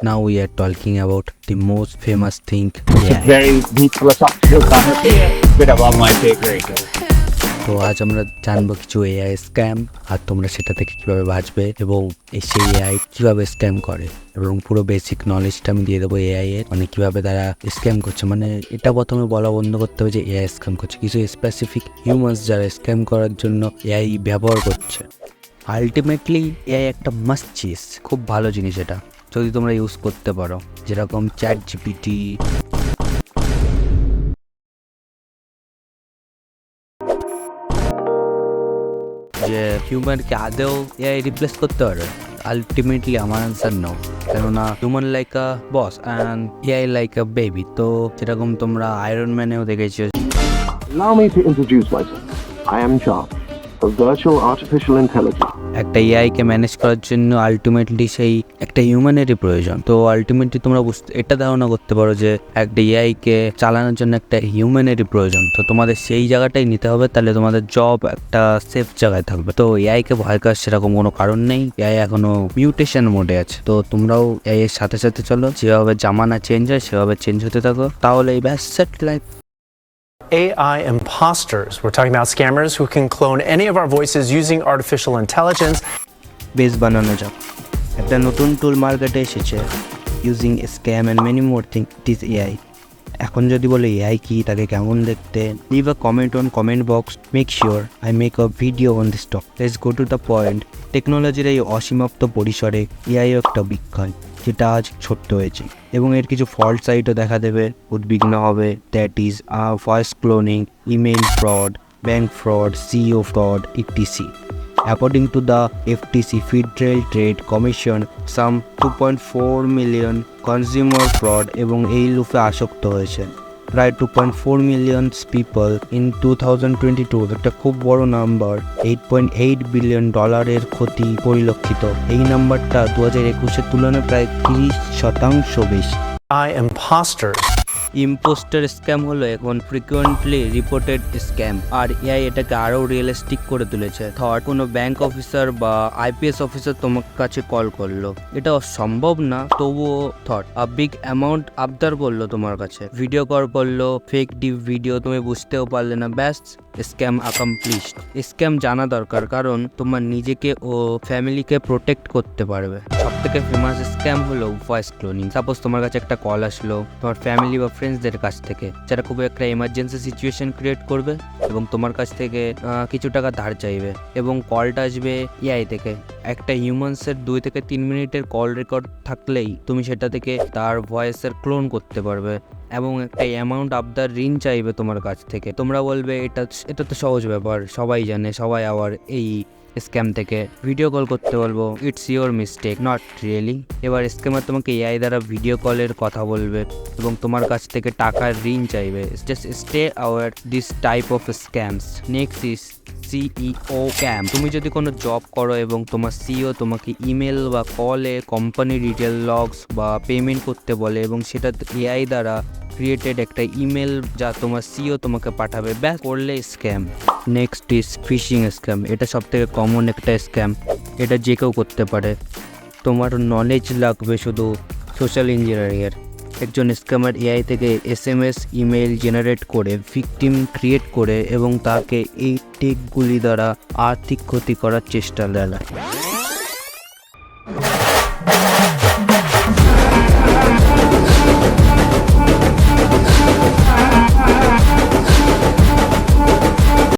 Now we are talking about the most famous thing. Very deep philosophical conversation, bit above my pay grade. তো আজ আমরা জানবো কিছু AI scam, আর তোমরা সেটা থেকে কিভাবে বাঁচবে এবং সেই এআই কিভাবে স্ক্যাম করে, এবং পুরো বেসিক নলেজটা আমি দিয়ে দেবো এআই এর, মানে কিভাবে তারা স্ক্যাম করছে। মানে এটা প্রথমে বলা বন্ধ করতে হবে যে এআই স্ক্যাম করছে, কিছু স্পেসিফিক হিউম্যানস যারা স্ক্যাম করার জন্য এআই ব্যবহার করছে। আলটিমেটলি এআই একটা মাস্ট চিজ, খুব ভালো জিনিস এটা যদি তোমরা ইউজ করতে পারো, যেরকম চ্যাট জিপিটি। যে হিউম্যানকে আদেও এআই রিপ্লেস করতে পারবে? আলটিমেটলি আমার আনসার নো, কেননা human like a boss and AI like a baby. তো যেরকম তোমরা আয়রন ম্যানেও দেখেছো। Allow me to introduce myself. I am John, a virtual artificial intelligence. একটা এআইকে ম্যানেজ করার জন্য আলটিমেটলি সেই একটা হিউম্যানেরই প্রয়োজন। তো আলটিমেটলি তোমরা এটা ধারণা করতে পারো যে একটা এআইকে চালানোর জন্য একটা হিউম্যানেরই প্রয়োজন। তো তোমাদের সেই জায়গাটাই নিতে হবে, তাহলে তোমাদের জব একটা সেফ জায়গায় থাকবে। তো এআইকে ভয় করার সেরকম কোনো কারণ নেই, এআই এখনো মিউটেশন মোডে আছে। তো তোমরাও এআই এর সাথে সাথে চলো, যেভাবে জামানা চেঞ্জ হয় সেভাবে চেঞ্জ হতে থাকো, তাহলে এই ব্যাস set life. AI imposters. We're talking about scammers who can clone any of our voices using artificial intelligence. বেস বানানো যাক। একটা নতুন টুল মার্কেটে এসেছে, using scam and many more thing, it is AI. এখন যদি বলে এআই কি, তাকে কেমন দেখতে, leave a comment on comment box, make sure I make a video on this topic. Let's go to the point. টেকনোলজির এই অসীমাপ্ত পরিসরে এআইও একটা বিজ্ঞান, যেটা আজ ছোট্ট হয়েছে এবং এর কিছু ফল্ট সাইটও দেখা দেবে, উদ্বিগ্ন হবে। That is voice cloning, email fraud, bank fraud, CEO fraud, etc. According to the FTC Federal Trade Commission, some 2.4 million consumer fraud এবং এই লুপে আসক্ত হয়েছে প্রায় 2.4 million people in 2022, একটা খুব বড় নাম্বার। $8.8 billion ক্ষতি পরিলক্ষিত। এই নাম্বারটা 2021-এর তুলনায় প্রায় 30% বেশি। Imposters. ইম্পোস্টার স্ক্যাম হলো এখন ফ্রিকুয়েন্টলি রিপোর্টেড স্ক্যাম, আর এআই এটাকে আরও রিয়েলিস্টিক করে তুলেছে। ধর কোনো ব্যাংক অফিসার বা আইপিএস অফিসার তোমার কাছে কল করলো, এটা সম্ভব না, তবুও ধর বিগ অ্যামাউন্ট আবদার করলো তোমার কাছে, ভিডিও কল করলো, ফেক ডিপ ভিডিও, তুমি বুঝতেও পারলে না, ব্যাস স্ক্যাম অ্যাকমপ্লিশড। স্ক্যাম জানা দরকার, কারণ তোমার নিজেকে ও ফ্যামিলিকে প্রোটেক্ট করতে পারবে। সব থেকে ফেমাস স্ক্যাম হলো ভয়েস ক্লোনিং। সাপোজ তোমার কাছে একটা কল আসলো তোমার ফ্যামিলি বা ফ্রেন্ডসদের কাছ থেকে, যারা খুব একটা এমার্জেন্সি সিচুয়েশন ক্রিয়েট করবে এবং তোমার কাছ থেকে কিছু টাকা ধার চাইবে, এবং কলটা আসবে এআই থেকে। একটা হিউম্যানসের 2 থেকে 3 মিনিটের কল রেকর্ড থাকলেই তুমি সেটা থেকে তার ভয়েসের ক্লোন করতে পারবে, এবং একটা অ্যামাউন্ট আবদার ঋণ চাইবে তোমার কাছ থেকে। তোমরা বলবে এটা তো সহজ ব্যাপার, সবাই জানে, সবাই আবার এই স্ক্যাম থেকে ভিডিও কল করতে বলবো। It's your mistake, not really. এবার স্ক্যামার তোমাকে এআই দ্বারা ভিডিও কলের কথা বলবে এবং তোমার কাছ থেকে টাকার ঋণ চাইবে। Just stay aware this type of scams. Next is CEO scam. তুমি যদি কোনো জব করো এবং তোমার সিইও তোমাকে ইমেল বা কলে কোম্পানি ডিটেল লগস বা পেমেন্ট করতে বলে, এবং সেটা এআই দ্বারা ক্রিয়েটেড একটা ইমেল যা তোমার সিইও তোমাকে পাঠাবে, ব্যাস করলে scam. Next is phishing scam. এটা সব থেকে কমন একটা স্ক্যাম, এটা যে কেউ করতে পারে। তোমার নলেজ লাগবে শুধু সোশ্যাল ইঞ্জিনিয়ারিংয়ের। একজন স্ক্যামার এআই থেকে SMS ইমেল জেনারেট করে ভিকটিম ক্রিয়েট করে এবং তাকে এই টেকগুলি দ্বারা আর্থিক ক্ষতি করার চেষ্টা চালায়।